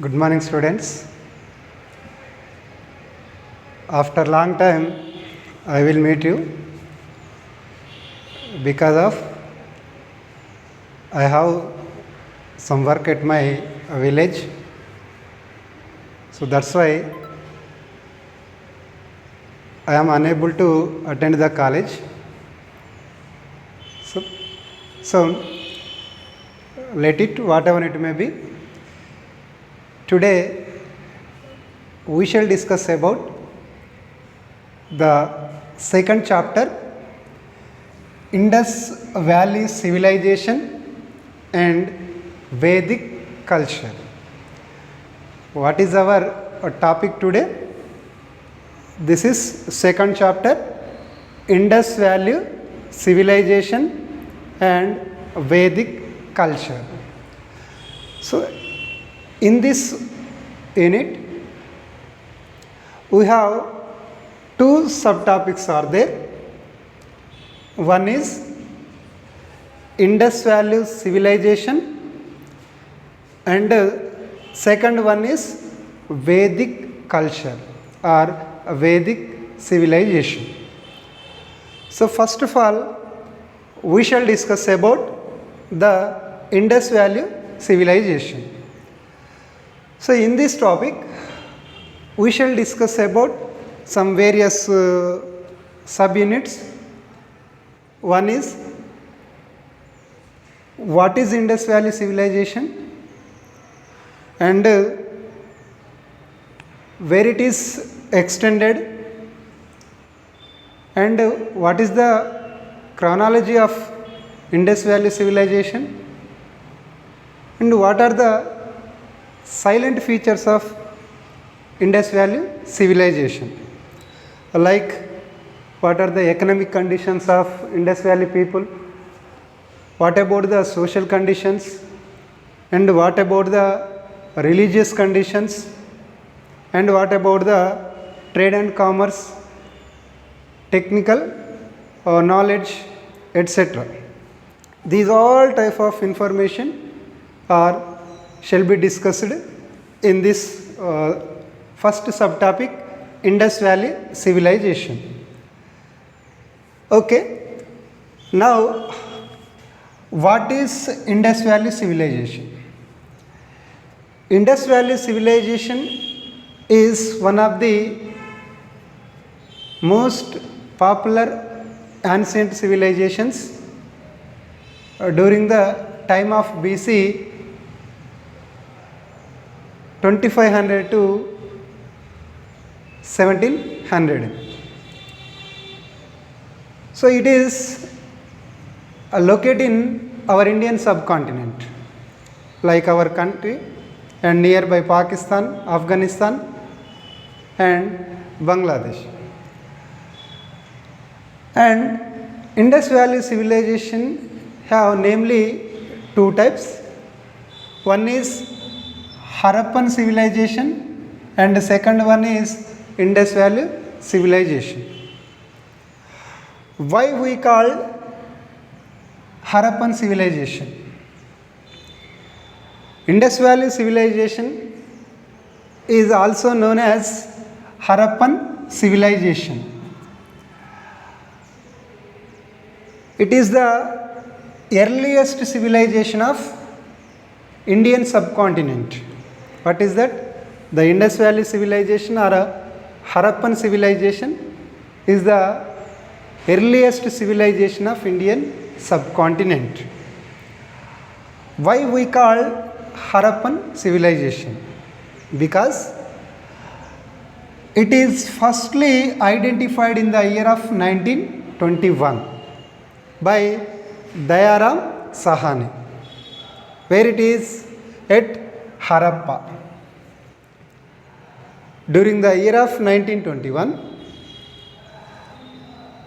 Good morning, students. After long time, I will meet you because of I have some work at my village. So that's why I am unable to attend the college. So let it whatever it may be. Today we shall discuss about the second chapter, Indus Valley Civilization and Vedic Culture. What is our topic today? This is second chapter, Indus Valley Civilization and Vedic Culture. So in this unit we have two subtopics are there. One is Indus Valley Civilization and second one is Vedic culture or Vedic civilization. So first of all we shall discuss about the Indus Valley civilization. So in this topic we shall discuss about some various subunits. One is what is Indus Valley civilization and where it is extended and what is the chronology of Indus Valley civilization and what are the silent features of Indus Valley civilization, like what are the economic conditions of Indus Valley people, what about the social conditions and what about the religious conditions and what about the trade and commerce, technical knowledge, etc. These all type of information are shall be discussed in this first subtopic, Indus Valley civilization. Okay, now what is Indus Valley civilization? Indus Valley civilization is one of the most popular ancient civilizations during the time of BC 2500 to 1700. So it is located in our Indian subcontinent, like our country and nearby Pakistan, Afghanistan and Bangladesh. And Indus Valley civilization have namely two types. One is Harappan civilization and the second one is Indus Valley civilization. Why we call Harappan civilization? Indus Valley civilization is also known as Harappan civilization. It is the earliest civilization of Indian subcontinent. What is that? The Indus Valley civilization or a Harappan civilization is the earliest civilization of Indian subcontinent. Why we call Harappan civilization? Because it is firstly identified in the year of 1921 by Dayaram Sahani, where it is at Harappa. During the year of 1921,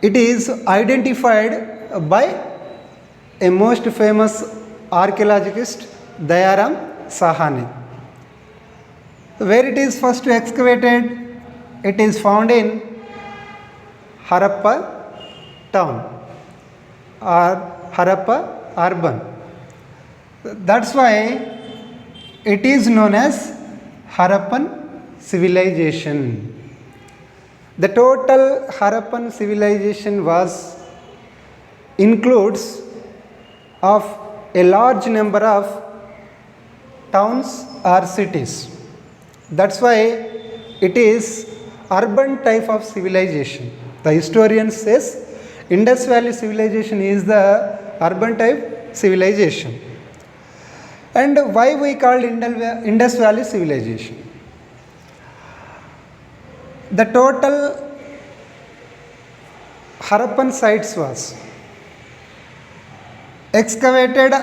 it is identified by a most famous archaeologist, Dayaram Sahani. Where it is first excavated, it is found in Harappa town or Harappa urban. That's why it is known as Harappan civilization. The total Harappan civilization includes of a large number of towns or cities. That's why it is urban type of civilization. The historian says Indus Valley civilization is the urban type civilization. And why we called Indus Valley civilization? The total Harappan sites was excavated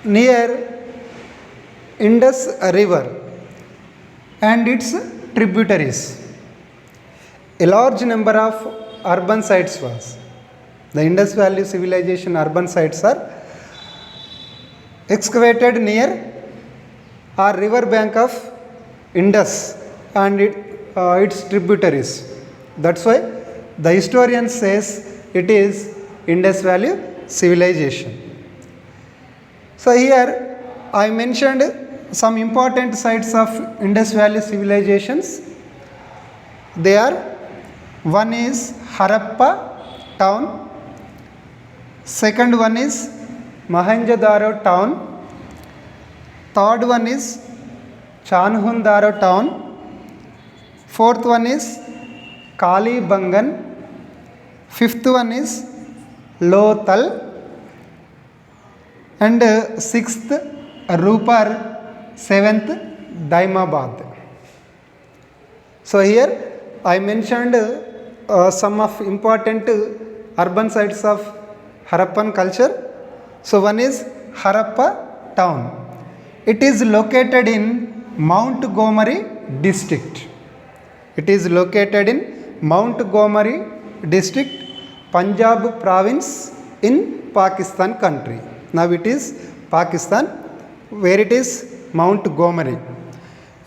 near Indus River and its tributaries. A large number of urban sites was. The Indus Valley civilization urban sites are excavated near or river bank of Indus and its tributaries. That's why the historian says it is Indus Valley civilization. So here I mentioned some important sites of Indus Valley civilizations. They are: one is Harappa town, second one is Mohenjo-daro town, third one is Chanhundaro town, fourth one is Kalibangan, fifth one is Lothal, and sixth Rupar, seventh Daimabad. So here I mentioned some of important urban sites of Harappan culture. So one is Harappa town. It is located in Mount Gomery district. It is located in Mount Gomery district, Punjab province in Pakistan country. Now it is Pakistan, where it is Mount Gomery.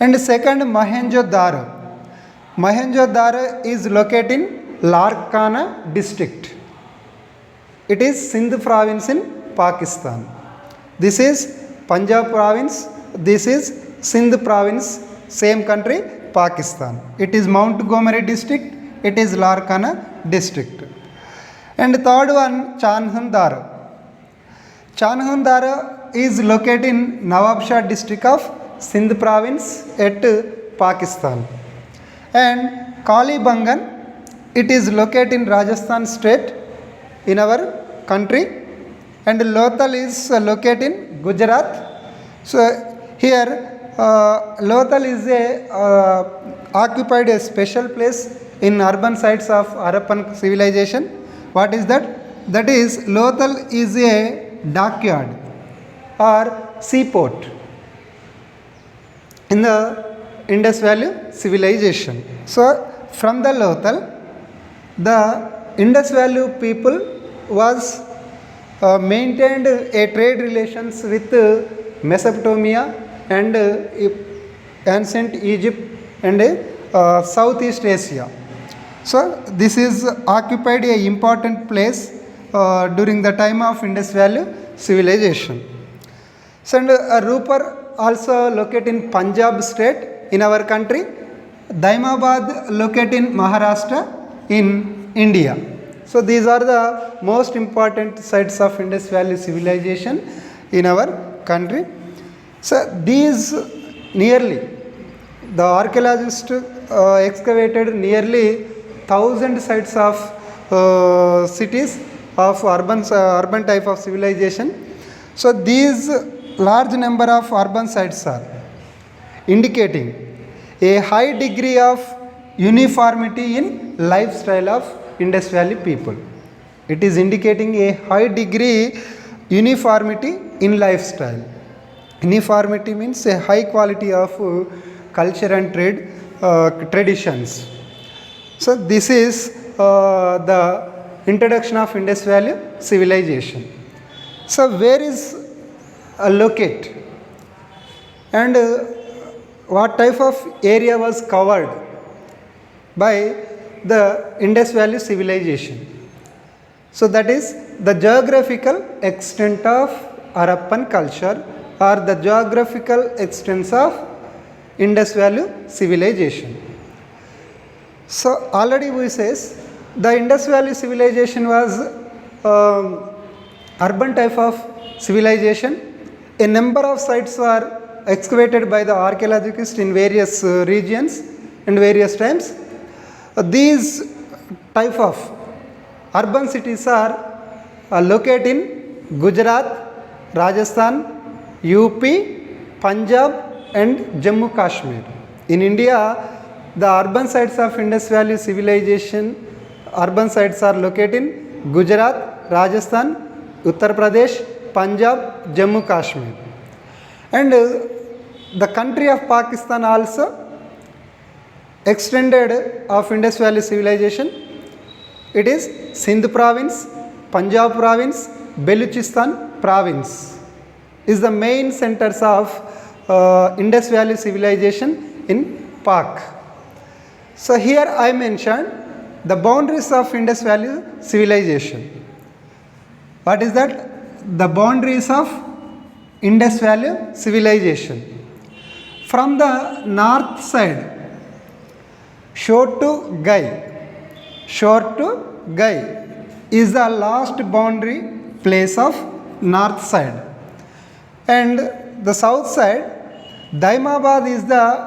And second, Mohenjo-daro. Mohenjo-daro is located in Larkana district. It is Sindh province in Pakistan. This is Punjab province, this is Sindh province, same country, Pakistan. It is Mount Gomery district, it is Larkana district. And third one, Chanhundaro. Chanhundaro is located in Nawabshah district of Sindh province at Pakistan. And Kalibangan, it is located in Rajasthan state in our country. And Lothal is located in Gujarat. So here Lothal is occupied a special place in urban sites of Harappan civilization. What is that? That is, Lothal is a dockyard or seaport in the Indus Valley civilization. So from the Lothal, the Indus Valley people was maintained a trade relations with Mesopotamia and ancient Egypt and Southeast Asia. So this is occupied a important place during the time of Indus Valley civilization. So and Rupar also located in Punjab state in our country. Daimabad located in Maharashtra in India. So these are the most important sites of Indus Valley civilization in our country. So these nearly, the archaeologists excavated nearly 1,000 sites of cities of urban type of civilization. So these large number of urban sites are indicating a high degree of uniformity in lifestyle of Indus Valley people. It is indicating a high degree uniformity in lifestyle. Uniformity means a high quality of culture and trade traditions. So this is the introduction of Indus Valley civilization. So where is locate and what type of area was covered by the Indus Valley civilization? So that is the geographical extent of Harappan culture or the geographical extents of Indus Valley civilization. So already we says the Indus Valley civilization was urban type of civilization. A number of sites were excavated by the archaeologists in various regions and various times. These type of urban cities are located in Gujarat, Rajasthan, UP, Punjab and Jammu Kashmir. In India, the urban sites of Indus Valley civilization, urban sites are located in Gujarat, Rajasthan, Uttar Pradesh, Punjab, Jammu Kashmir. And the country of Pakistan also extended of Indus Valley civilization. It is Sindh province, Punjab province, Baluchistan province is the main centers of Indus Valley civilization in Pak. So here I mentioned the boundaries of Indus Valley civilization. What is that? The boundaries of Indus Valley civilization. From the north side, Shore to Gai is the last boundary place of north side. And the south side, Daimabad is the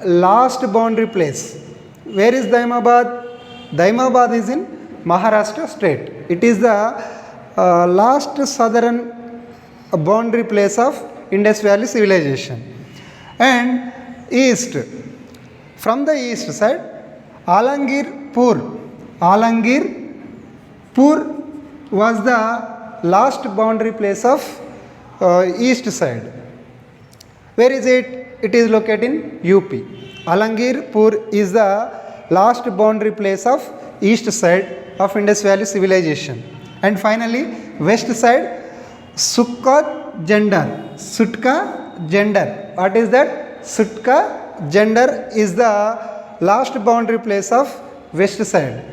last boundary place. Where is Daimabad? Daimabad is in Maharashtra state. It is the last southern boundary place of Indus Valley civilization. And east, from the east side, Alangirpur was the last boundary place of east side. Where is it? It is located in UP. Alangirpur is the last boundary place of east side of Indus Valley civilization. And finally, west side, Sutka Jandar. What is that? Sutka Jandar is the last boundary place of west side.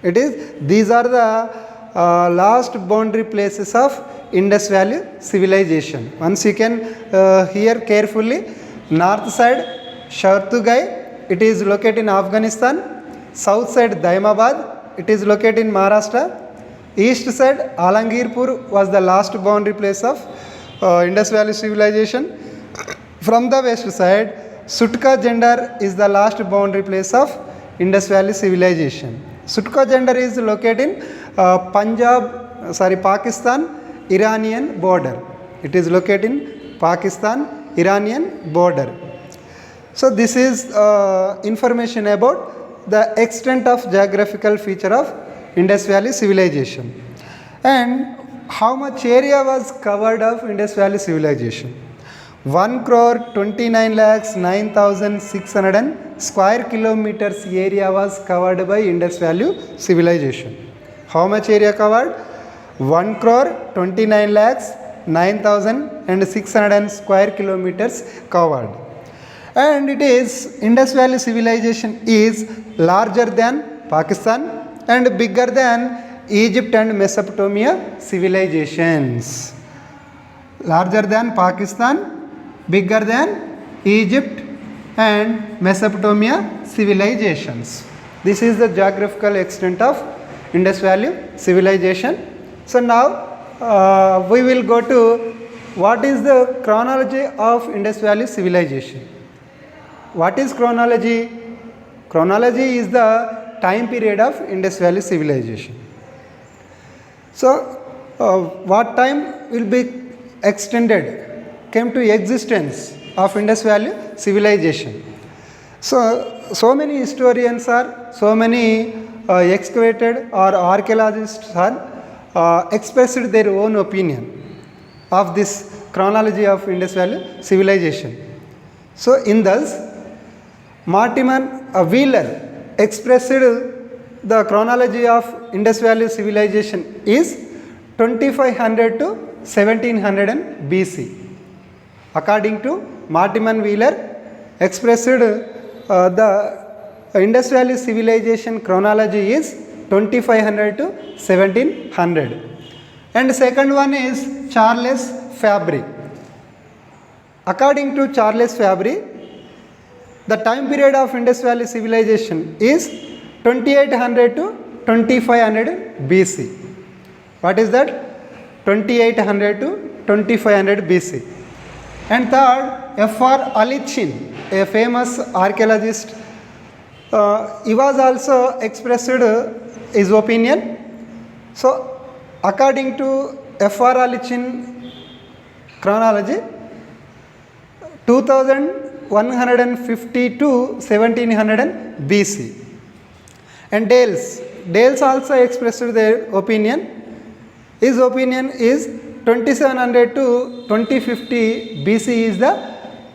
These are the last boundary places of Indus Valley civilization. Once you can hear carefully, north side Shore to Gai, it is located in Afghanistan. South side Daimabad, it is located in Maharashtra. East side Alangirpur was the last boundary place of Indus Valley civilization. From the west side, Sutka Jandar is the last boundary place of Indus Valley civilization. Sutka Jandar is located in Pakistan Iranian border. It is located in Pakistan Iranian border. So this is information about the extent of geographical feature of Indus Valley civilization and how much area was covered of Indus Valley civilization. 1,29,09,600 square kilometers area was covered by Indus Valley civilization. How much area covered? 1,29,09,600 square kilometers covered. And it is Indus Valley civilization is larger than Pakistan and bigger than Egypt and Mesopotamia civilizations. Larger than Pakistan, bigger than Egypt and Mesopotamia civilizations. This is the geographical extent of Indus Valley civilization. So now we will go to what is the chronology of Indus Valley civilization. What is chronology? Chronology is the time period of Indus Valley civilization. So what time will be extended, came to existence of Indus Valley civilization. So many historians are, so many excavated or archaeologists are expressed their own opinion of this chronology of Indus Valley civilization. So in this, Mortimer Wheeler expressed the chronology of Indus Valley civilization is 2500 to 1700 BC. According to Mortimer Wheeler, expressed the Indus Valley civilization chronology is 2500 to 1700. And second one is Charles Fabry. According to Charles Fabry, the time period of Indus Valley civilization is 2800 to 2500 BC. What is that? 2800 to 2500 BC. And third, F.R. Alichin, a famous archaeologist, he was also expressed his opinion. So, according to F.R. Alichin chronology, 2150 to 1700 BC. And Dales also expressed their opinion. His opinion is 2700 to 2050 BC is the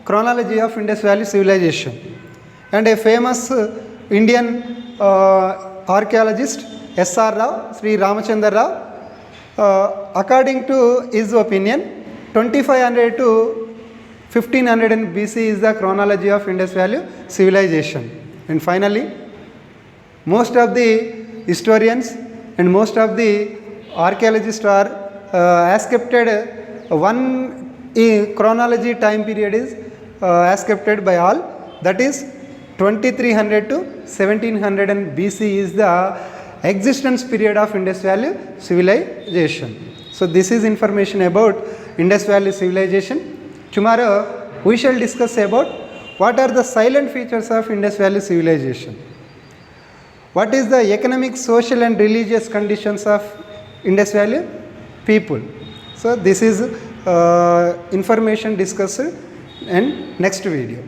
chronology of Indus Valley civilization. And a famous Indian archaeologist S.R. Rao, Sri Ramachandra Rao, according to his opinion, 2500 to 1500 BC is the chronology of Indus Valley civilization. And finally, most of the historians and most of the archaeologists are accepted one chronology time period is accepted by all, that is 2300 to 1700 BC is the existence period of Indus Valley civilization. So this is information about Indus Valley civilization. Tomorrow we shall discuss about what are the silent features of Indus Valley civilization. What is the economic, social and religious conditions of Indus Valley people. So this is information discussed in next video.